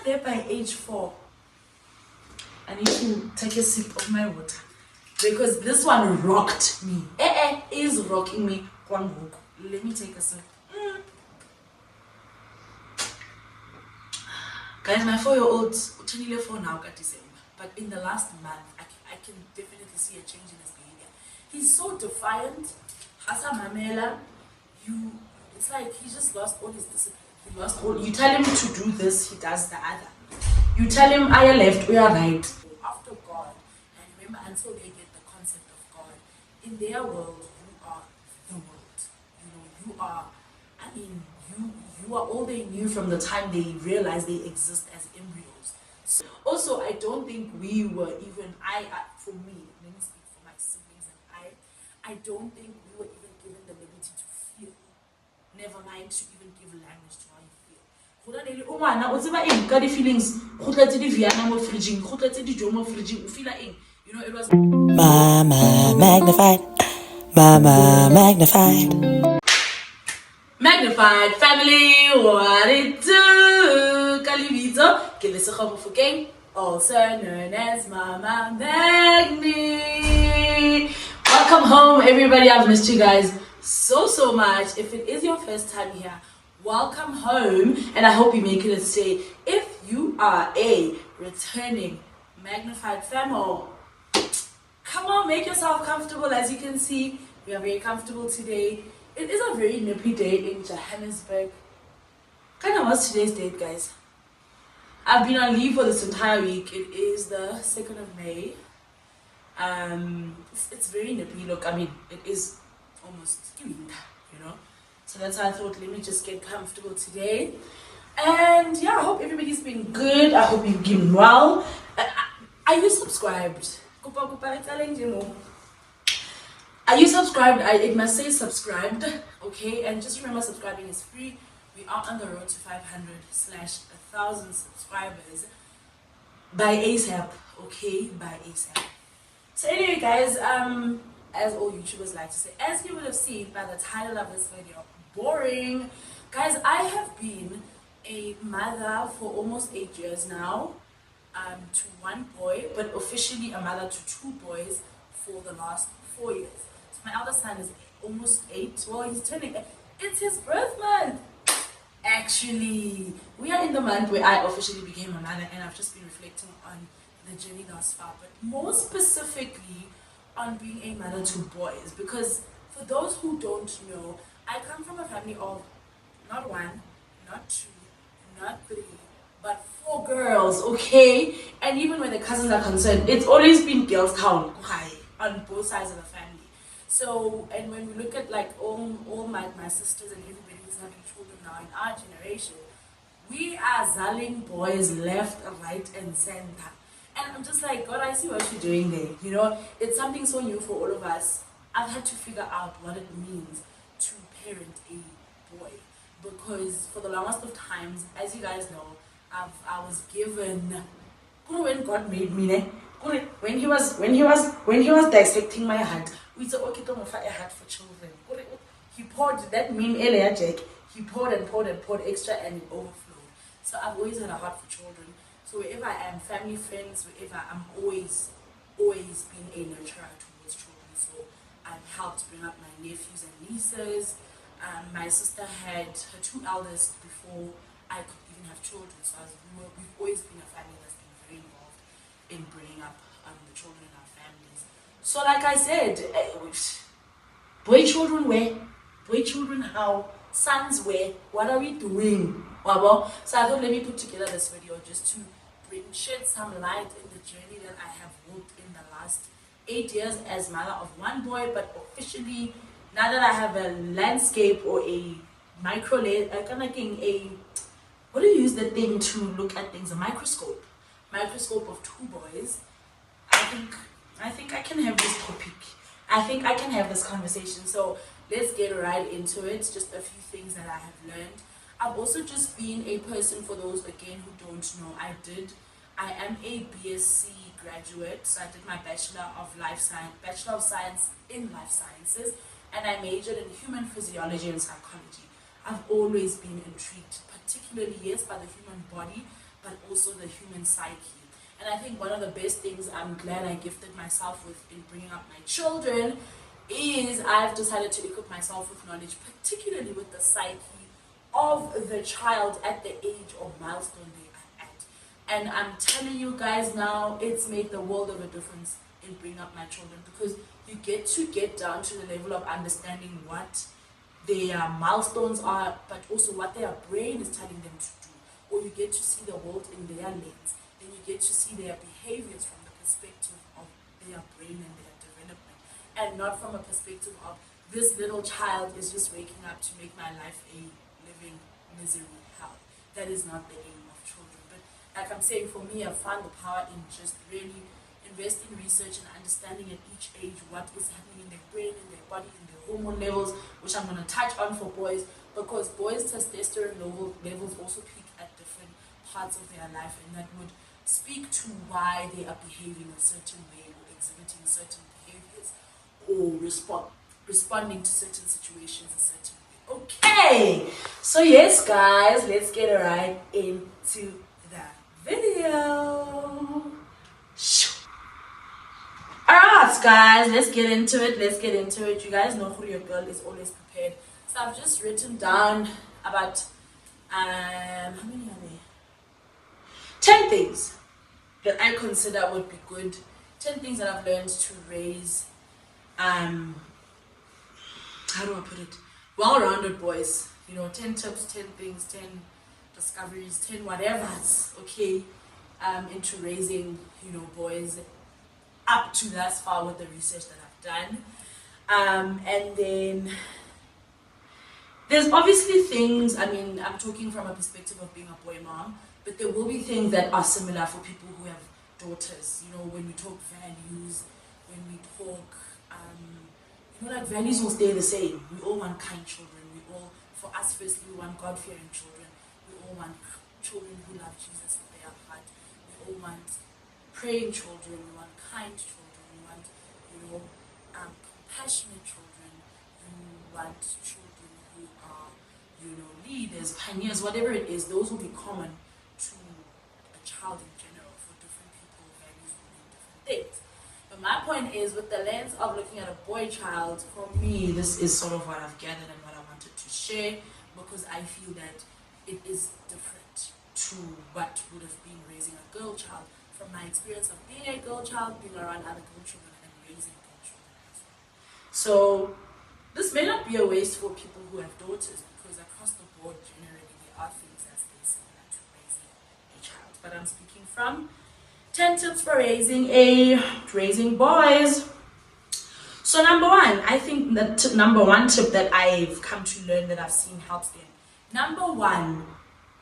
got there by age 4. I need to take a sip of my water because this one rocked me. Is rocking me. Let me take a sip. Guys, my 4-year-old turned 4 now at December, but in the last month, I can definitely see a change in his behavior. He's so defiant. Hasa Mamela, it's like he just lost all his discipline. He lost all. You tell him to do this, he does the other. You tell him I left, we are right. After God, and remember, until they get the concept of God, in their world, you are the world. You are. I mean, you are all they knew from the time they realized they exist as embryos. So, also, I don't think we were even. For me, let me speak for my siblings and I don't think we were even given the liberty to feel. Never mind to even give language to how you feel. It was Mama magnified, Mama magnified. Magnified family, what it do? Kalivito, give us a couple for game, also known as Mama Magni. Welcome home, everybody. I've missed you guys so much. If it is your first time here, welcome home, and I hope you make it a stay. If you are a returning Magnified family, come on, make yourself comfortable. As you can see, we are very comfortable today. It is a very nippy day in Johannesburg. Kind of what's today's date, guys? I've been on leave for this entire week. It is the 2nd of May. It's very nippy. Look, I mean, it is almost winter, So that's why I thought, let me just get comfortable today. And yeah, I hope everybody's been good. I hope you've been well. Are you subscribed? Are you subscribed? It must say subscribed, okay? And just remember, subscribing is free. We are on the road to 500/1,000 subscribers by ASAP, okay? By ASAP. So anyway, guys, as all YouTubers like to say, as you would have seen by the title of this video, boring. Guys, I have been a mother for almost 8 years now, to 1 boy, but officially a mother to 2 boys for the last 4 years. So my eldest son is almost 8. Well, he's turning 8. It's his birth month. Actually, we are in the month where I officially became a mother, and I've just been reflecting on the journey thus far, but more specifically on being a mother to boys, because for those who don't know, I come from a family of not 1, not 2, not 3, but 4 girls, okay? And even when the cousins are concerned, it's always been girls count on both sides of the family. So, and when we look at like all my sisters and everybody who's having children now in our generation, we are zalling boys left, right, and center. And I'm just like, God, I see what you're doing there. It's something so new for all of us. I've had to figure out what it means to parent a boy, because for the longest of times, as you guys know, I was given when God made me, when he was dissecting my heart, we said, okay, don't offer a heart for children. He poured that meme earlier, Jack. He poured and poured and poured extra, and it overflowed. So I've always had a heart for children. So wherever I am, family, friends, wherever, I'm always been a nurturer towards children. So I've helped bring up my nephews and nieces. My sister had her 2 eldest before I could even have children. So we've always been a family that's been very involved in bringing up the children in our families. So like I said, boy children where? Boy children how? Sons where? What are we doing? So I thought, let me put together this video just to shed some light in the journey that I have walked in the last 8 years as mother of 1 boy, but officially, now that I have a landscape or a what do you use the thing to look at things? A microscope of 2 boys. I think I can have this topic. I think I can have this conversation. So let's get right into it. Just a few things that I have learned. I've also just been a person, for those again who don't know, I am a BSc graduate. So I did my Bachelor of Science in Life Sciences, and I majored in Human Physiology and Psychology. I've always been intrigued, particularly, yes, by the human body, but also the human psyche. And I think one of the best things I'm glad I gifted myself with in bringing up my children is I've decided to equip myself with knowledge, particularly with the psyche of the child at the age or milestone they are at. And I'm telling you guys now, it's made the world of a difference in bringing up my children, because you get to get down to the level of understanding what their milestones are, but also what their brain is telling them to do. Or you get to see the world in their lens. Then you get to see their behaviors from the perspective of their brain and their development, and not from a perspective of this little child is just waking up to make my life a living misery hell. That is not the aim of children. But like I'm saying, for me, I found the power in just really investing in research and understanding at each age what is happening in their brain, in their body, in their hormone levels, which I'm going to touch on for boys, because boys' testosterone levels also peak at different parts of their life, and that would speak to why they are behaving a certain way or exhibiting certain behaviors or responding to certain situations a certain way. Okay, so yes guys, let's get right into the video. Alright guys, let's get into it. You guys know who your girl is always prepared. So I've just written down about how many are there? 10 things that I consider would be good. 10 things that I've learned to raise how do I put it? Well-rounded boys. 10 tips, 10 things, 10 discoveries, 10 whatevers, okay, into raising, boys up to thus far with the research that I've done. And then there's obviously things, I'm talking from a perspective of being a boy mom, but there will be things that are similar for people who have daughters. When we talk values, when we talk, like values will stay the same. We all want kind children. For us, firstly, we want God-fearing children. We all want children who love Jesus with their heart. We all want praying children. We want kind children. We want, compassionate children. We want children who are, leaders, pioneers, whatever it is. Those will be common to a child in general. For different people, values will mean different things. But my point is, with the lens of looking at a boy child, for me, this is sort of what I've gathered and what I wanted to share, because I feel that it is different to what would have been raising a girl child, from my experience of being a girl child, being around other girl children, and raising girl children as well. So this may not be a waste for people who have daughters, because across the board, generally, there are things that stay similar to raising a child. But I'm speaking from 10 tips for raising boys. So number one, I think the number one tip that I've come to learn that I've seen helps them. Number one,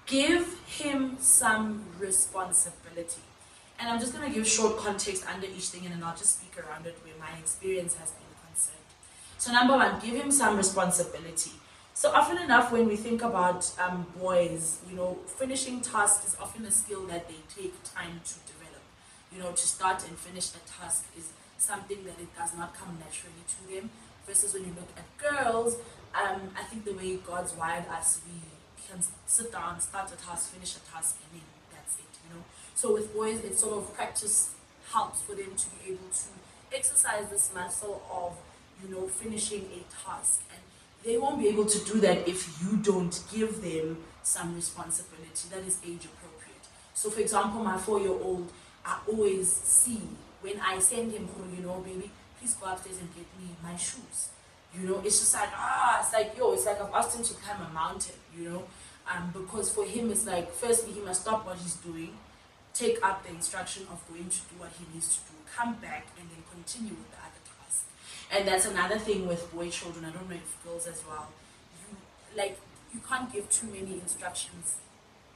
give him some responsibility. And I'm just going to give short context under each thing, and then I'll just speak around it where my experience has been concerned. So number one, give him some responsibility. So often enough, when we think about boys, finishing tasks is often a skill that they take time to develop. To start and finish a task is something that it does not come naturally to them. Versus when you look at girls, I think the way God's wired us, we can sit down, start a task, finish a task, and then that's it. So with boys, it's sort of practice helps for them to be able to exercise this muscle of finishing a task, and they won't be able to do that if you don't give them some responsibility that is age appropriate. So for example, my 4-year-old, I always see when I send him home, baby, please go upstairs and get me my shoes. It's just like, it's like I've asked him to climb a mountain, because for him it's like, firstly, he must stop what he's doing, take up the instruction of going to do what he needs to do, come back, and then continue with the other task. And that's another thing with boy children. I don't know if girls as well. You can't give too many instructions.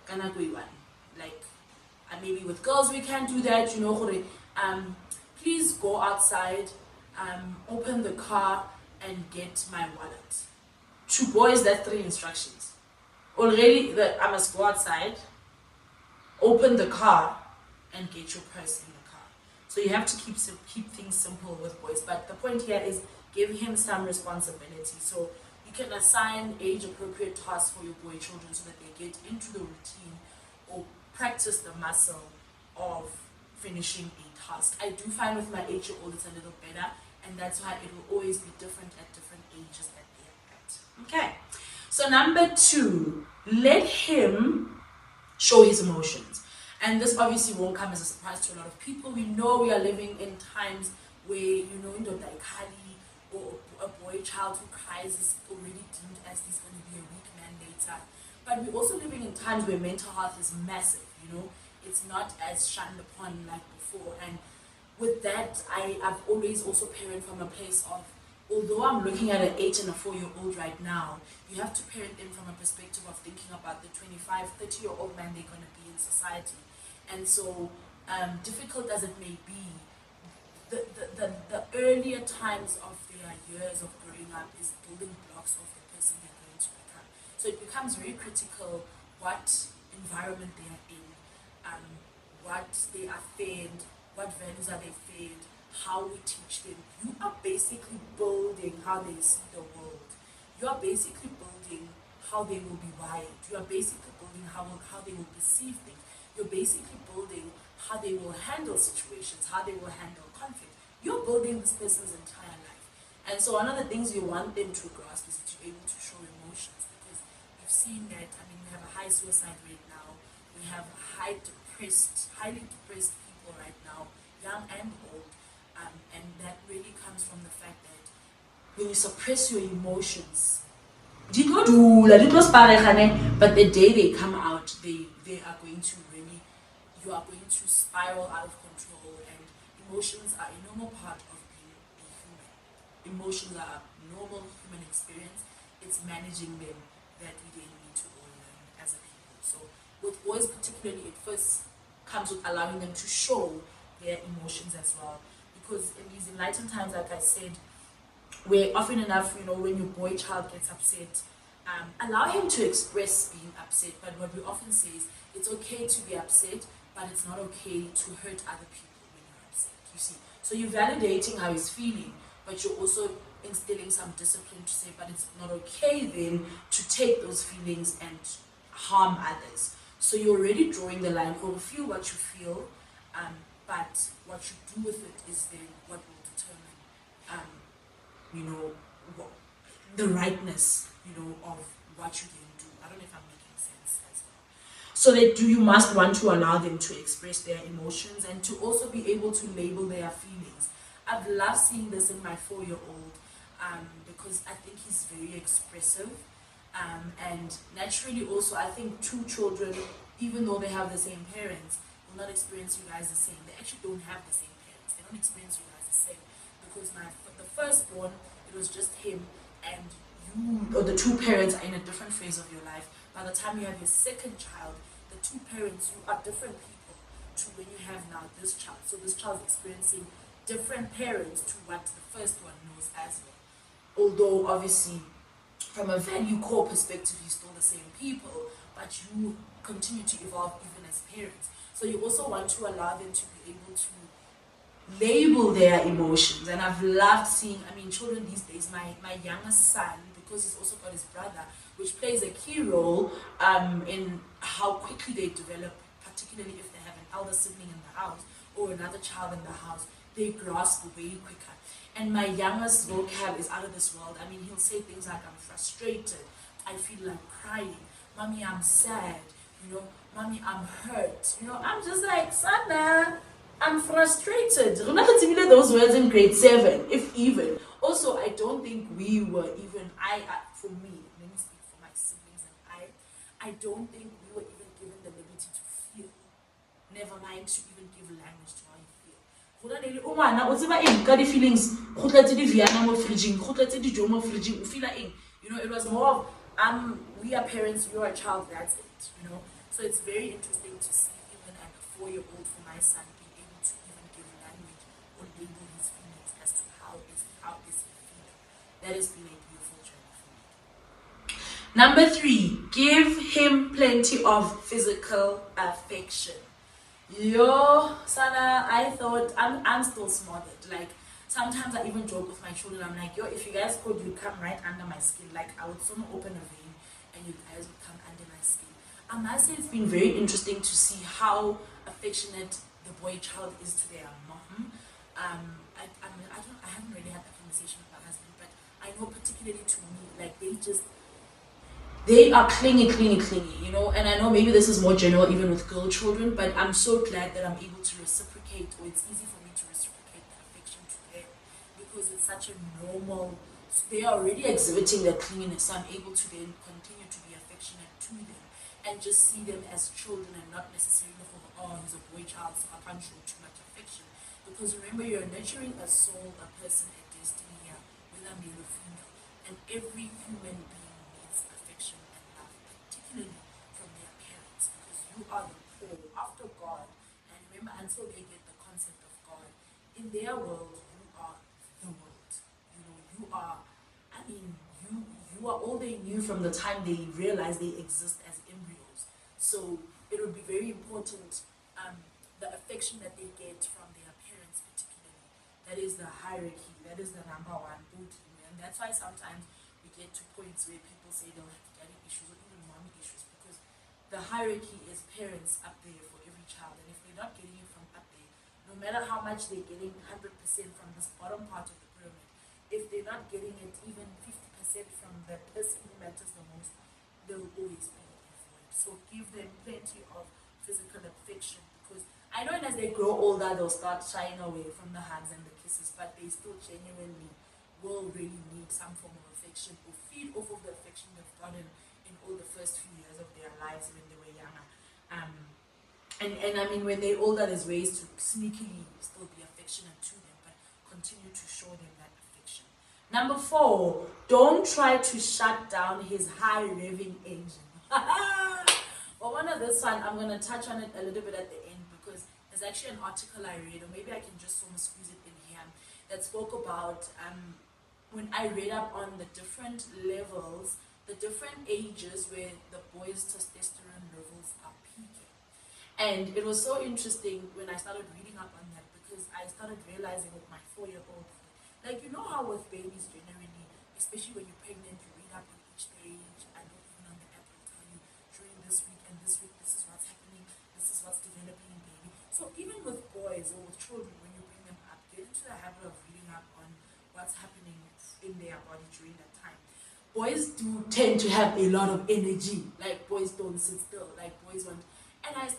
Kana go one. And maybe with girls we can do that. Please go outside, open the car, and get my wallet. To boys, that's 3 instructions. Already, I must go outside, open the car, and get your purse in the car. So you have to keep things simple with boys. But the point here is give him some responsibility. So you can assign age-appropriate tasks for your boy children so that they get into the routine, or practice the muscle of finishing a task. I do find with my 8-year-old it's a little better, and that's why it will always be different at different ages that they are at. Okay, so number 2, let him show his emotions. And this obviously won't come as a surprise to a lot of people. We know we are living in times where, in the Kali or a boy child who cries is already deemed as he's going to be a weak man later. But we're also living in times where mental health is massive, It's not as shunned upon like before. And with that, I've always also parent from a place of, although I'm looking at an 8 and a 4-year-old right now, you have to parent them from a perspective of thinking about the 25, 30-year-old man they're going to be in society. And so, difficult as it may be, the earlier times of their years of growing up is building blocks of the person they're going to become. So it becomes very critical what environment they are in, what they are fed, what values are they fed, how we teach them. You are basically building how they see the world. You are basically building how they will be wired. You are basically building how they will perceive things. You're basically building how they will handle situations, how they will handle conflict. You're building this person's entire life. And so one of the things you want them to grasp is that you're able to show emotions, because we've seen that, we have a high suicide rate now. We have highly depressed people right now, young and old. And that really comes from the fact that when you suppress your emotions, but the day they come out, they are going to really, you are going to spiral out of control. And emotions are a normal part of being a human. Emotions are a normal human experience. It's managing them that we then need to all learn as a people. So with boys particularly, it first comes with allowing them to show their emotions as well. Because in these enlightened times, like I said, where often enough, when your boy child gets upset, allow him to express being upset. But what we often say is, it's okay to be upset, but it's not okay to hurt other people when you're upset, you see. So you're validating how he's feeling, but you're also instilling some discipline to say, but it's not okay then to take those feelings and harm others. So you're already drawing the line. Or feel what you feel, but what you do with it is then what will determine, the rightness, of what you can do. I don't know if I'm making sense as well. So that you must want to allow them to express their emotions and to also be able to label their feelings. I've loved seeing this in my 4-year-old, because I think he's very expressive. And naturally also, I think 2 children, even though they have the same parents, will not experience you guys the same. They actually don't have the same parents. They don't experience you guys the same. Because the firstborn, it was just him, and you, or the 2 parents are in a different phase of your life. By the time you have your second child, the 2 parents, you are different people to when you have now this child. So this child is experiencing different parents to what the first one knows as well. Although obviously, from a value core perspective, you're still the same people, but you continue to evolve even as parents. So you also want to allow them to be able to label their emotions. And I've loved seeing, children these days, my youngest son, because he's also got his brother, which plays a key role in how quickly they develop, particularly if they have an elder sibling in the house or another child in the house, they grasp way quicker. And my youngest vocab is out of this world. He'll say things like, I'm frustrated, I feel like crying, mommy, I'm sad, mommy, I'm hurt. I'm just like, Sana, I'm frustrated. Remember those words in grade 7, if even. Also, I don't think we were even, for me, let me speak for my siblings and I don't think we were even given the liberty to feel. Never mind to even give language to how you feel. Feelings, it was more of, we are parents, you're a child, that's it, So it's very interesting to see, even at a 4-year-old, for my son, being able to even give language or label his feelings as to how is he feeling. That has been a beautiful journey for me. Number 3, give him plenty of physical affection. Yo, Sana, I thought I'm still smothered. Like, sometimes I even joke with my children. I'm like, yo, if you guys could, you'd come right under my skin. Like, I would soon open a vein and you guys would come under my skin. I must say it's been very interesting to see how affectionate the boy child is to their mom. I haven't really had that conversation with my husband, but I know particularly to me, like they are clingy, clingy, clingy, you know. And I know maybe this is more general even with girl children, but I'm so glad that I'm able to reciprocate, or it's easy for me to reciprocate the affection to them because it's such a normal. They are already exhibiting their clinginess, so I'm able to then continue to be affectionate to them and just see them as children and not necessarily for oh he's a boy child, so I can't show too much affection. Because remember, you're nurturing a soul, a person, a destiny here, whether male or female, and every human being needs affection and love, particularly from their parents, because you are the core after God. And remember, until they get the concept of God, in their world, you are the world. You know, you are. I mean, you are all they knew from the time they realized they exist as embryos. So it would be very important the affection that they get from their parents, particularly. That is the hierarchy. That is the number one go-to, and that's why sometimes we get to points where people say they'll have daddy issues or even mommy issues because the hierarchy is parents up there for every child, and if they're not getting it from up there, no matter how much they're getting 100% from this bottom part of the pyramid, if they're not getting it even 50% from the person who matters the most, they'll always be a void. So give them plenty of physical affection because I know as they grow older, they'll start shying away from the hugs and the kisses, but they still genuinely will really need some form of affection or feed off of the affection they've gotten in all the first few years of their lives when they were younger. And I mean, when they're older, there's ways to sneakily still be affectionate to them, but continue to show them that affection. Number 4, don't try to shut down his high revving engine. Well, one of this one, I'm going to touch on it a little bit at the end because there's actually an article I read, or maybe I can just almost squeeze it in here, that spoke about when I read up on the different levels, the different ages where the boy's testosterone levels are peaking. And it was so interesting when I started reading up on that because I started realizing with my 4-year-old, like you know how with babies generally, especially when you're pregnant, you read up on each stage. I know even on the app will tell you during this week and this week, this is what's happening, this is what's developing in baby. So even with boys or with children, when you bring them up, get into the habit of reading up on what's happening in their body during that time. Boys do tend to have a lot of energy. Like boys don't sit still. Like boys want.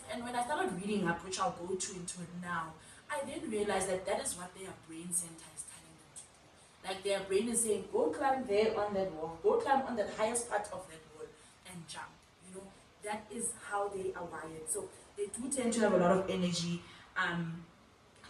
And when I started reading up, which I'll go into it now, I then realized that that is what their brain center is telling them to do. Like their brain is saying, go climb there on that wall, go climb on that highest part of that wall and jump. You know, that is how they are wired. So they do tend to have a lot of energy.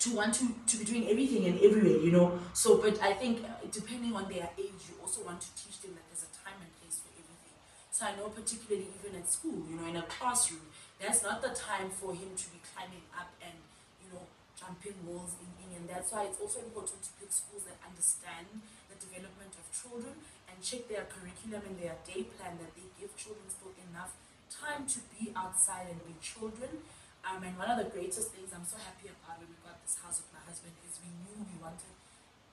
To want to be doing everything and everywhere, you know. So, but I think depending on their age, you also want to teach them that there's a time and place for everything. So I know particularly even at school, you know, in a classroom, that's not the time for him to be climbing up and, you know, jumping walls in. And that's why it's also important to pick schools that understand the development of children and check their curriculum and their day plan that they give children still enough time to be outside and be children. And one of the greatest things I'm so happy about when we got this house with my husband is we knew we wanted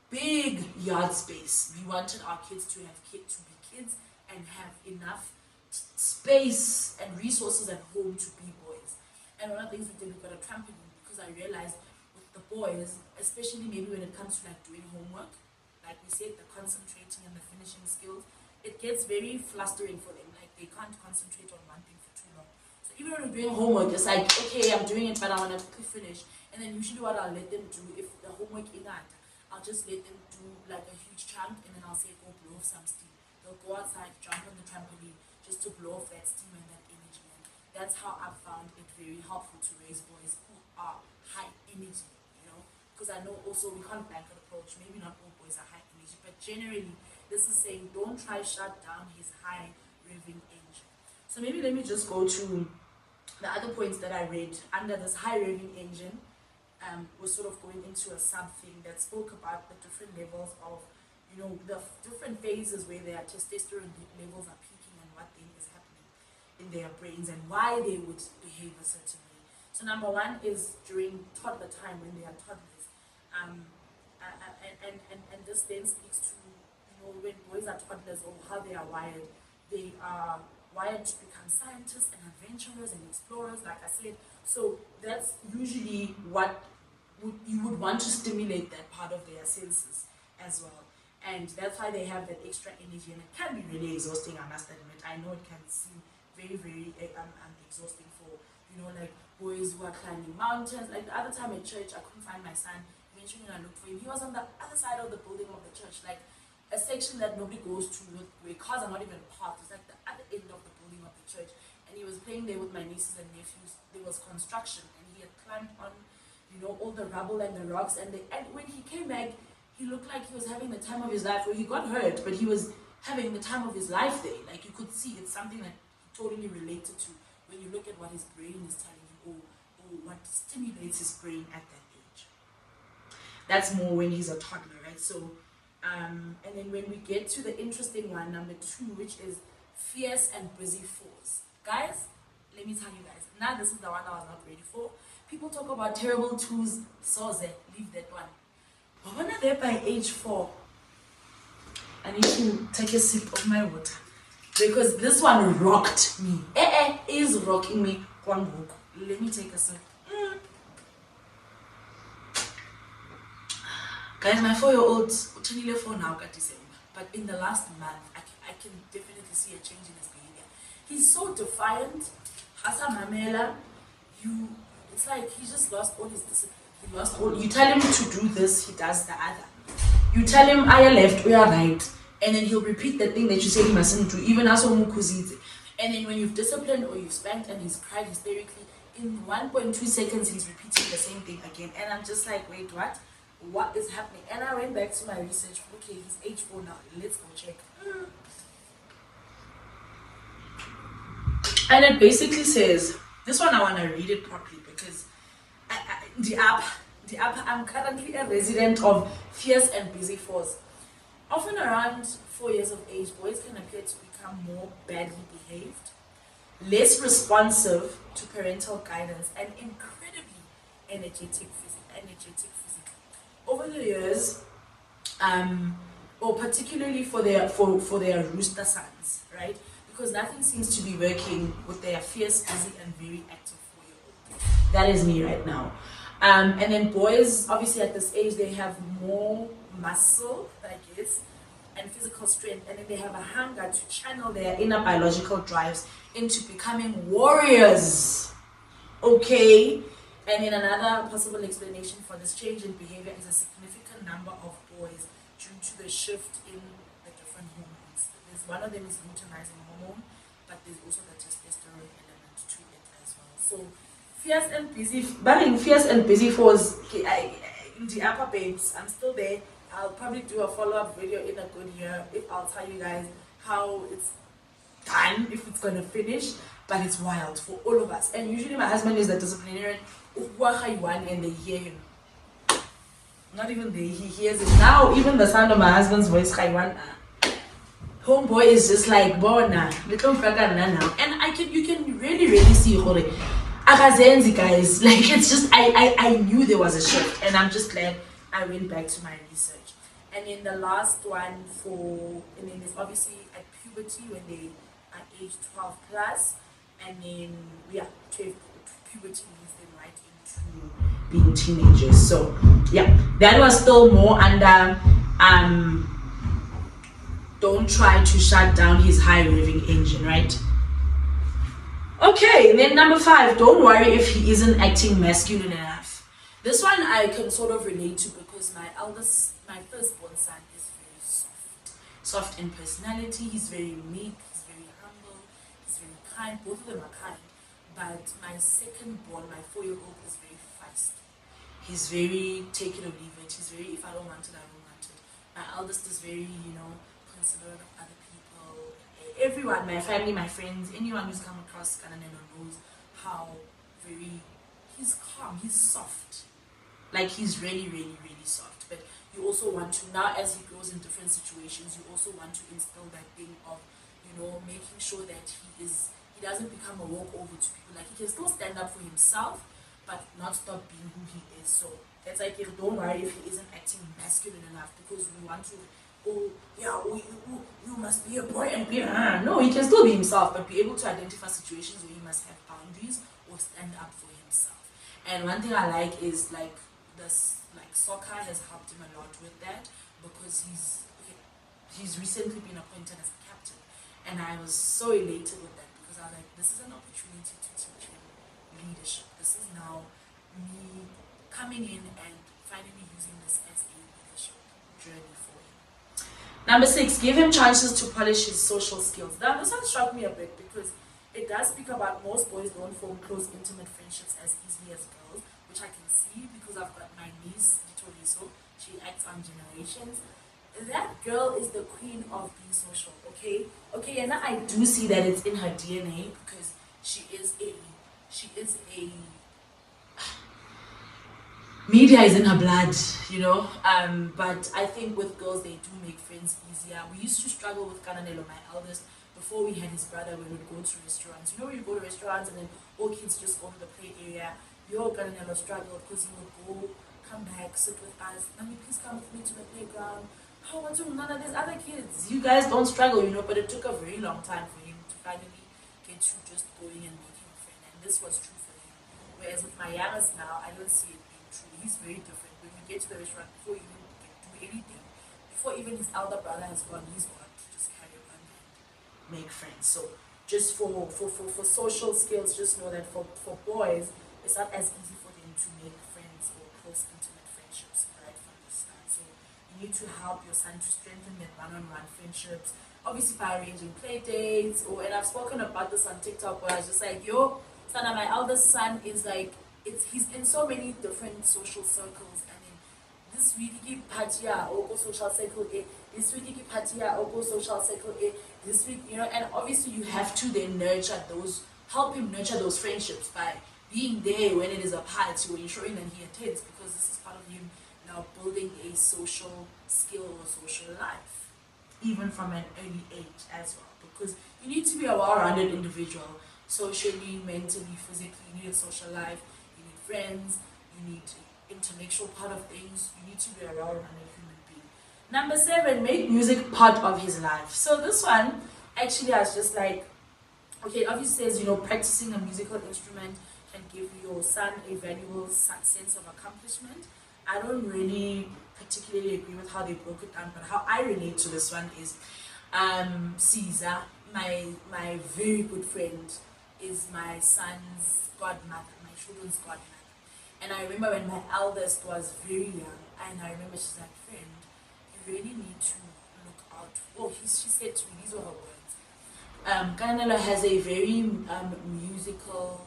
big yard space. We wanted our kids to have to be kids and have enough space and resources at home to be boys. And one of the things we did, we got a trampoline because I realized with the boys, especially maybe when it comes to like doing homework, like we said, the concentrating and the finishing skills, it gets very flustering for them. Like they can't concentrate on one thing for too long. So even when we're doing homework, it's like, okay, I'm doing it, but I want to quickly finish. And then usually what I'll let them do, if the homework is not, I'll just let them do like a huge chunk, and then I'll say, go blow off some steam. They'll go outside, jump on the trampoline, just to blow off that steam and that energy. And that's how I've found it very helpful to raise boys who are high energy, you know. Because I know also we can't blanket approach. Maybe not all boys are high energy, but generally, this is saying don't try shut down his high revving engine. So maybe let me just go to the other points that I read under this high revving engine. Was sort of going into a sub thing that spoke about the different levels of, you know, the different phases where their testosterone levels are peaking and what thing is happening in their brains and why they would behave a certain way. So number 1 is during toddler time when they are toddlers, and this then speaks to, you know, when boys are toddlers or how they are wired. They are wired to become scientists and adventurers and explorers, like I said. So that's usually what you would want to stimulate that part of their senses as well. And that's why they have that extra energy, and it can be really exhausting, I must admit. I know it can seem very, very exhausting for, like boys who are climbing mountains. Like the other time at church, I couldn't find my son. Eventually, when I looked for him, he was on the other side of the building of the church, like a section that nobody goes to, where cars are not even parked. It's like the other end of the building of the church. And he was playing there with my nieces and nephews. There was construction, and he had climbed on, all the rubble and the rocks. And when he came back, he looked like he was having the time of his life. Well, he got hurt, but he was having the time of his life there. Like you could see, it's something that he totally related to when you look at what his brain is telling him, or what stimulates his brain at that age. That's more when he's a toddler, right? So, and then when we get to the interesting one, number 2, which is fierce and busy fours. Guys, let me tell you guys, now this is the one I was not ready for. People talk about terrible twos, so leave that one. But when they're by age 4, I need to take a sip of my water, because this one rocked me. Is rocking me. Let me take a sip. Guys, my 4-year-old turned 4 now, December. But in the last month, I can definitely see a change in his behavior. He's so defiant. Hasa Mamela, it's like he just lost all his discipline. He lost all. You tell him to do this, he does the other. You tell him I are left, we are right, and then he'll repeat the thing that you say he mustn't do, even as Mukuzidze. And then when you've disciplined or you've spanked and he's cried hysterically, in 1.2 seconds he's repeating the same thing again. And I'm just like, wait, what? What is happening? And I went back to my research. Okay, he's age 4 now. Let's go check. And it basically says, this one I want to read it properly, because the app, I'm currently a resident of fierce and busy fours. Often around 4 years of age, boys can appear to become more badly behaved, less responsive to parental guidance, and incredibly energetic physically. Over the years, or particularly for their rooster sons, right? Because nothing seems to be working with their fierce, busy, and very active 4-year-old. That is me right now. And then boys, obviously at this age, they have more muscle, I guess, and physical strength, and then they have a hunger to channel their inner biological drives into becoming warriors. Okay? And then another possible explanation for this change in behavior is a significant number of boys due to the shift in the different hormones. One of them is luteinizing hormone, but there's also the testosterone element to it as well. So fierce and busy fours in the upper babes. I'm still there. I'll probably do a follow-up video in a good year if I'll tell you guys how it's done, if it's gonna finish. But it's wild for all of us. And usually my husband is the disciplinarian and they hear him. Not even they, he hears it. Now even the sound of my husband's voice, homeboy is just like bona little now. And you can really see Akazenzi, guys. Like it's just I knew there was a shift, and I'm just glad I went back to my research. And then the last one and then there's obviously at puberty when they are age 12 plus, and then puberty leads them right into being teenagers. So yeah, that was still more under don't try to shut down his high revving engine, right? Okay, then number 5, don't worry if he isn't acting masculine enough. This one I can sort of relate to, because my firstborn son is very soft in personality. He's very meek, he's very humble, he's very kind. Both of them are kind. But my secondborn, my 4-year-old, is very feisty. He's very take it or leave it. He's very, if I don't want it, I don't want it. My eldest is very, considerate of other people. Everyone, my family, my friends, anyone who's come across Kananeno knows how he's calm, he's soft. Like he's really, really, really soft. But you also want to, now as he grows in different situations, you also want to instill that thing of, making sure that he doesn't become a walkover to people. Like he can still stand up for himself, but not stop being who he is. So it's like, don't worry if he isn't acting masculine enough, because we want to oh yeah, you must be a boy and be no, he can still be himself, but be able to identify situations where he must have boundaries or stand up for himself. And one thing I like is like this, like soccer has helped him a lot with that, because he's recently been appointed as a captain, and I was so elated with that, because I was like, this is an opportunity to teach him leadership. This is now me coming in and finally using this as a leadership journey for him. Number 6, give him chances to polish his social skills. Now, this one struck me a bit, because it does speak about most boys don't form close, intimate friendships as easily as girls, which I can see because I've got my niece, Litoriso. She acts on Generations. That girl is the queen of being social, okay? Okay, and I do see that it's in her DNA, because she is a media is in her blood, you know. But I think with girls they do make friends easier. We used to struggle with Kananelo, my eldest, before we had his brother. We would go to restaurants. You know, you go to restaurants and then all kids just go to the play area. Your Kananelo struggled because he would go, come back, sit with us. Mommy, please come with me to the playground. Oh, what's wrong? None of these other kids. You guys don't struggle, you know. But it took a very long time for him to finally get you just going and making a friend. And this was true for him. Whereas with my youngest now, I don't see it being true. He's very different. When we get to the restaurant, before he even can do anything, before even his elder brother has gone, he's gone to just carry on and make friends. So just for social skills, just know that for boys, it's not as easy for them to make friends or close intimate friendships right from the start. So you need to help your son to strengthen their one-on-one friendships. Obviously by arranging play dates, or and I've spoken about this on TikTok where I was just like, yo, Sana, my eldest son is like, he's in so many different social circles, and in this week patia or go social circle A, this week patia or go social circle A, this week, you know, and obviously you have to then help him nurture those friendships by being there when it is a party, or ensuring that he attends, because this is part of him now building a social skill or social life, even from an early age as well, because you need to be a well-rounded individual, socially, mentally, physically. You need a social life, you need friends, you need intellectual part of things, you need to be a well-rounded human being. Number 7, make music part of his life. So this one, actually, I was just like, okay, it obviously says, you know, practicing a musical instrument can give your son a valuable sense of accomplishment. I don't really particularly agree with how they broke it down, but how I relate to this one is Caesar, my very good friend, is my son's godmother, my children's godmother. And I remember when my eldest was very young, and I remember she's like, friend, you really need to look out. Oh, she said to me, these were her words. Kananelo has a very musical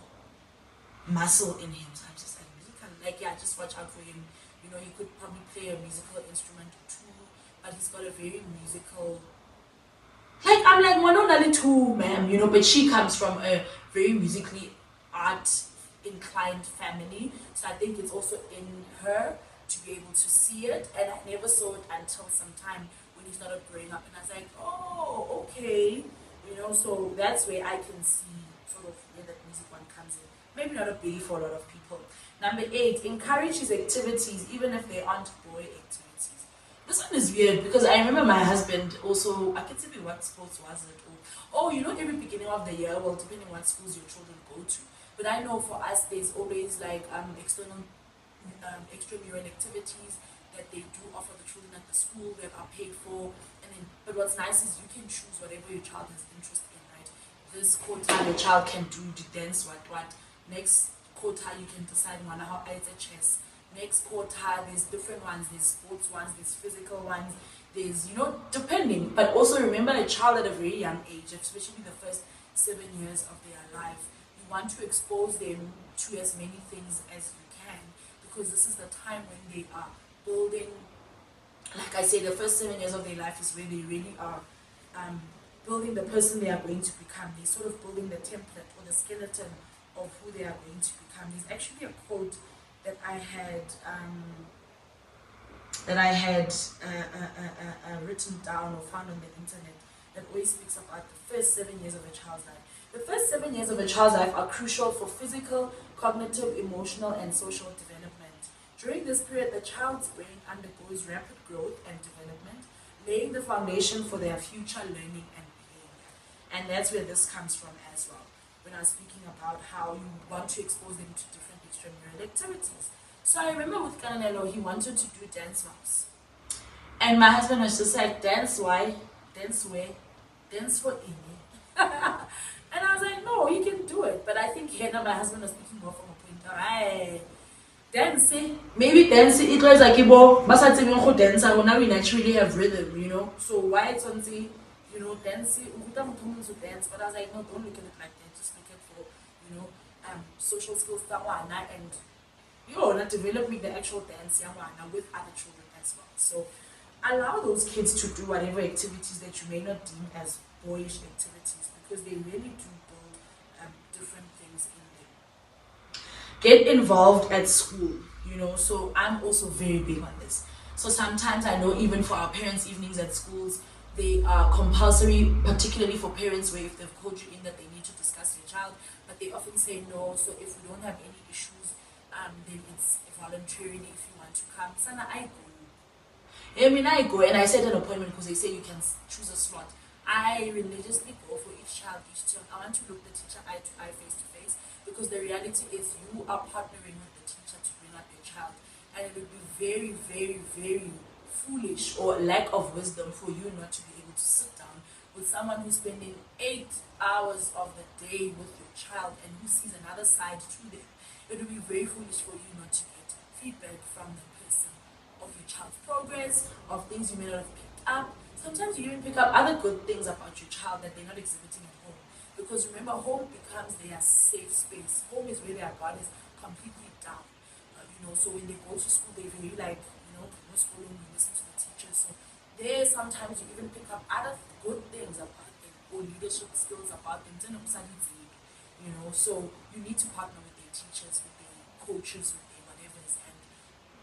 muscle in him. So I'm just like, musical, like, yeah, just watch out for him. You know, he could probably play a musical instrument or two, but he's got a very musical. Like, I'm like, one only two, ma'am, you know, but she comes from a very musically art inclined family. So I think it's also in her to be able to see it. And I never saw it until some time when he started growing up. And I was like, oh, okay. You know, so that's where I can see sort of where that music one comes in. Maybe not a big for a lot of people. Number 8, encourage his activities even if they aren't boy activities. This one is weird because I remember my husband also, I can tell you what sports was it, or oh, you know, every beginning of the year, well, depending on what schools your children go to. But I know for us, there's always like external extramural activities that they do offer the children at the school that are paid for. And then, but what's nice is you can choose whatever your child has interest in, right? This quarter your child can do the dance, what. Next quarter you can decide on how it's a chess. Next quarter there's different ones, there's sports ones, there's physical ones, there's, you know, depending. But also remember a child at a very young age, especially the first 7 years of their life, you want to expose them to as many things as you can, because this is the time when they are building, like I say, the first 7 years of their life is where they really are building the person they are going to become. They're sort of building the template or the skeleton of who they are going to become. There's actually a quote that I had written down or found on the internet that always speaks about the first 7 years of a child's life. The first 7 years of a child's life are crucial for physical, cognitive, emotional, and social development. During this period, the child's brain undergoes rapid growth and development, laying the foundation for their future learning and behavior. And that's where this comes from as well. When I was speaking about how you want to expose them to different extramural activities. So I remember with Kananelo, he wanted to do dance mouse. And my husband was just like, dance why? Dance where? Dance for Ini. And I was like, no, you can do it. But I think here now my husband was speaking more from a point of, "Aye, dancing. Maybe dancing, it was like, but dance, now we naturally have rhythm, you know? So why it's on the, you know, dancing, to dance. But I was like, no, don't look at it like that. Just look at for, you know, social skills, and not developing the actual dance with other children as well. So allow those kids to do whatever activities that you may not deem as boyish activities because they really do build different things in them. Get involved at school, you know. So I'm also very big on this. So sometimes I know even for our parents' evenings at schools, they are compulsory, particularly for parents where if they've called you in that they need to discuss your child, but they often say no. So if we don't have any issues, then it's voluntarily if you want to come. Sana, I go. I mean, I go and I set an appointment because they say you can choose a slot. I religiously go for each child, each term. I want to look the teacher eye to eye, face to face, because the reality is you are partnering with the teacher to bring up your child. And it would be very, very, very foolish or lack of wisdom for you not to be able to sit down with someone who's spending 8 hours of the day with your child and who sees another side to them. It would be very foolish for you not to get feedback from the person of your child's progress, of things you may not have picked up. Sometimes you even pick up other good things about your child that they're not exhibiting at home. Because remember, home becomes their safe space. Home is where their guard is completely down. So when they go to school, they really like, no schooling, you listen to the teachers. So there, sometimes you even pick up other good things about them or leadership skills about them. So you need to partner with their teachers, with their coaches, with their whatever, and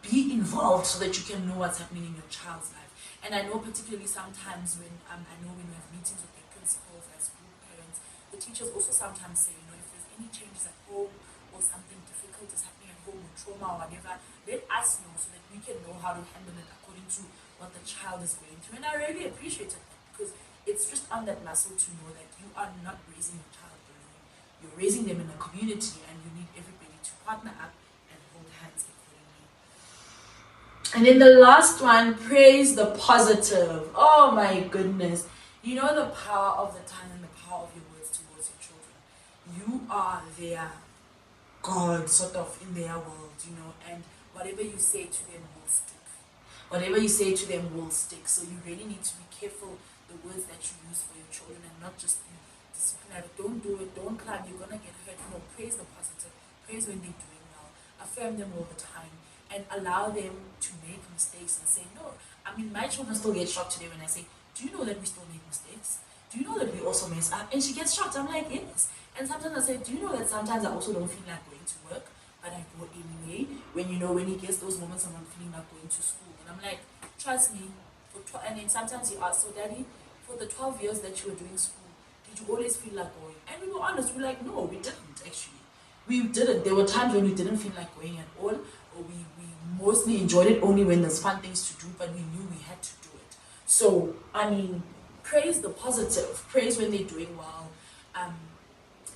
be involved so that you can know what's happening in your child's life. And I know particularly sometimes when when we have meetings with the principals as group parents, the teachers also sometimes say, if there's any changes at home or something difficult is happening at home or trauma or whatever, let us know so that we can know how to handle it according to what the child is going through. And I really appreciated that because it's just on that muscle to know that you are not raising your child alone. You're raising them in a community and you need everybody to partner up and hold hands accordingly. And then the last one, praise the positive. Oh my goodness. You know the power of the tongue and the power of your words towards your children. You are their God, sort of, in their world, and whatever you say to them will stick. Whatever you say to them will stick. So you really need to be careful the words that you use for your children and not just be disciplinary. Don't do it, don't climb, you're gonna get hurt. No, praise the positive. Praise when they're doing well. Affirm them all the time and allow them to make mistakes and say no. My children still get shocked today when I say, do you know that we still make mistakes? Do you know that we also mess up? And she gets shocked. I'm like, yes. And sometimes I say, do you know that sometimes I also don't feel like going to work, but I go anyway? When he gets those moments I'm not feeling like going to school. And I'm like, trust me. And then sometimes he asks, so daddy, for the 12 years that you were doing school, did you always feel like going? And we were honest, we're like, no, we didn't actually. We didn't. There were times when we didn't feel like going at all, or we mostly enjoyed it only when there's fun things to do, but we knew we had to do it. So, praise the positive. Praise when they're doing well.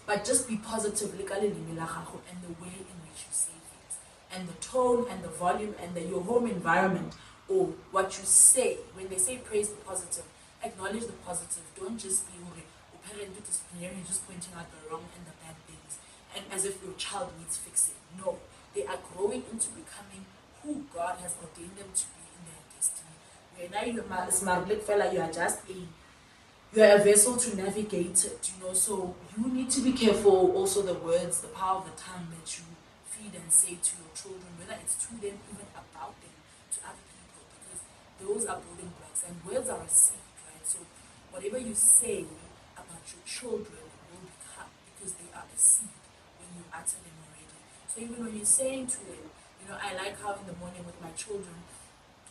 But just be positive and the way in which you say things. And the tone and the volume and your home environment or what you say. When they say praise the positive, acknowledge the positive. Don't just be disciplinary, just pointing out the wrong and the bad things. And as if your child needs fixing. No. They are growing into becoming who God has ordained them to be in their destiny. Where now you're a smart black fella, you are just a vessel to navigate it, so you need to be careful also the words, the power of the tongue that you feed and say to your children, whether it's to them, even about them, to other people, because those are building blocks and words are a seed, right? So whatever you say about your children will become, because they are a seed when you utter them already. So even when you're saying to them, I like how in the morning with my children,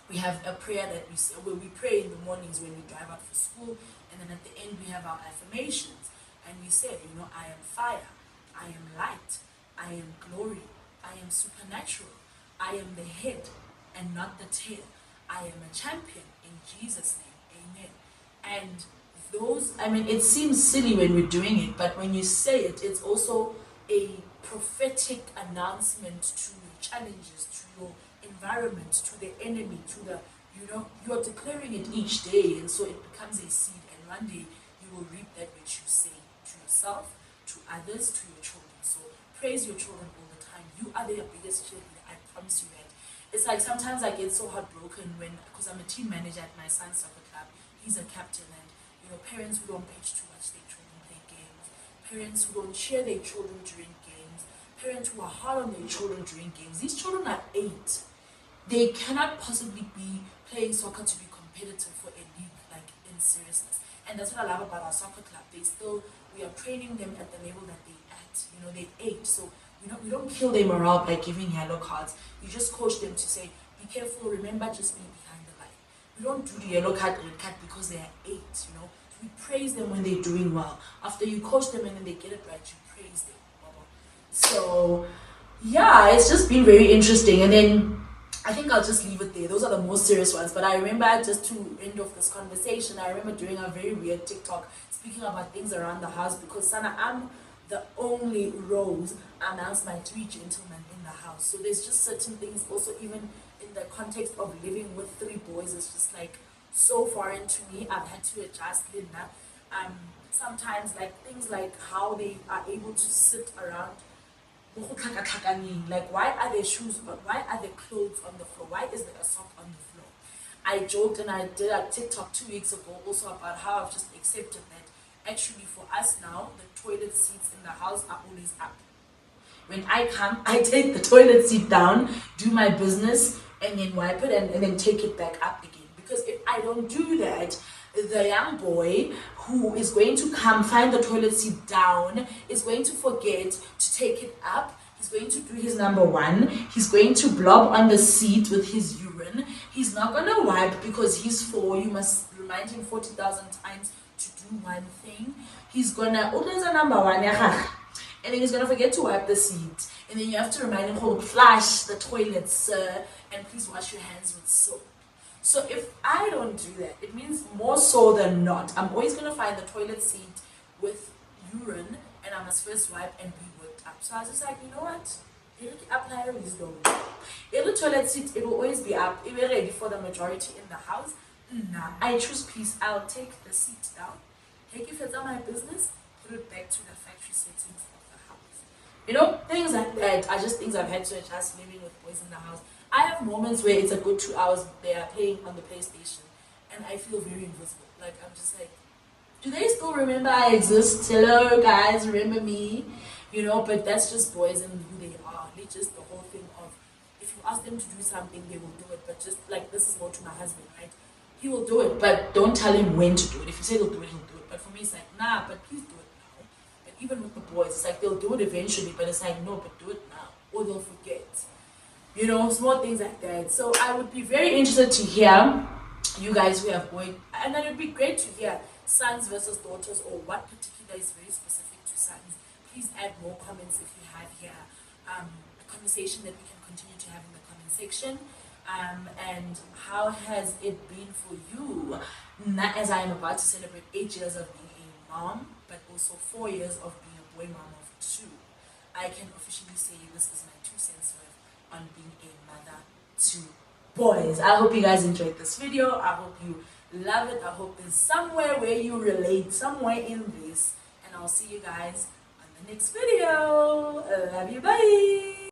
we have a prayer that we say, where we pray in the mornings when we drive out for school, and then at the end we have our affirmations, and we say, I am fire, I am light, I am glory, I am supernatural, I am the head and not the tail, I am a champion in Jesus' name, Amen. And those, I mean, it seems silly when we're doing it, but when you say it, it's also a prophetic announcement to your challenges, to your environment, to the enemy, to the, you are declaring it each day, and so it becomes a seed, and one day you will reap that which you say to yourself, to others, to your children. So praise your children all the time. You are their biggest cheerleader. I promise you that. It's like sometimes I get so heartbroken when, because I'm a team manager at my son's soccer club. He's a captain, and parents who don't pitch to watch their children play games, parents who don't cheer their children during games, parents who are hard on their children during games. These children are 8. They cannot possibly be playing soccer to be competitive for a league, like in seriousness. And that's what I love about our soccer club. We are training them at the level that they're at. They're 8. So we don't kill their morale by giving yellow cards. We just coach them to say, be careful, remember, just be behind the line. We don't do the yellow card, red card because they are 8, We praise them when they're doing well. After you coach them and then they get it right, you praise them. So, yeah, it's just been very interesting. And then I think I'll just leave it there. Those are the most serious ones. But I remember, just to end off this conversation, I remember doing a very weird TikTok speaking about things around the house because, Sana, I'm the only Rose amongst my 3 gentlemen in the house. So there's just certain things also, even in the context of living with 3 boys, it's just like so foreign to me. I've had to adjust, Linda. Sometimes like things like how they are able to sit around. Like, why are there shoes, why are there clothes on the floor? Why is there a sock on the floor? I joked and I did a TikTok 2 weeks ago also about how I've just accepted that actually for us now, the toilet seats in the house are always up. When I come, I take the toilet seat down, do my business, and then wipe it and then take it back up again. Because if I don't do that, the young boy who is going to come find the toilet seat down is going to forget to take it up. He's going to do his number 1. He's going to blob on the seat with his urine. He's not going to wipe because he's 4. You must remind him 40,000 times to do one thing. He's going to, there's a number 1, and then he's going to forget to wipe the seat. And then you have to remind him, flush the toilet, sir, and please wash your hands with soap. So if I don't do that, it means more so than not, I'm always going to find the toilet seat with urine, and I must first wipe and be worked up. So I was just like, you know what? It'll apply wisdom. The toilet seat, it will always be up. It will be ready for the majority in the house. Nah, I choose peace. I'll take the seat down, take it for my business, put it back to the factory settings of the house. Things like that are just things I've had to adjust living with boys in the house. I have moments where it's a good 2 hours they are playing on the PlayStation and I feel very invisible. Like, I'm just like, do they still remember I exist? Hello guys, remember me? But that's just boys and who they are. It's just the whole thing of, if you ask them to do something, they will do it. But just like, this is more to my husband, right? He will do it, but don't tell him when to do it. If you say he'll do it, he'll do it. But for me, it's like, nah, but please do it now. But even with the boys, it's like, they'll do it eventually, but it's like, no, but do it now, or they'll forget. Small things like that. So I would be very interested to hear you guys who have boys, and it would be great to hear sons versus daughters, or what particular is very specific to sons. Please add more comments if you have here. A conversation that we can continue to have in the comment section. And how has it been for you? Not as I am about to celebrate 8 years of being a mom, but also 4 years of being a boy mom of 2. I can officially say this is my 2 cents worth on being a mother to boys. I hope you guys enjoyed this video. I hope you love it. I hope there's somewhere where you relate, somewhere in this. And I'll see you guys on the next video. Love you, bye.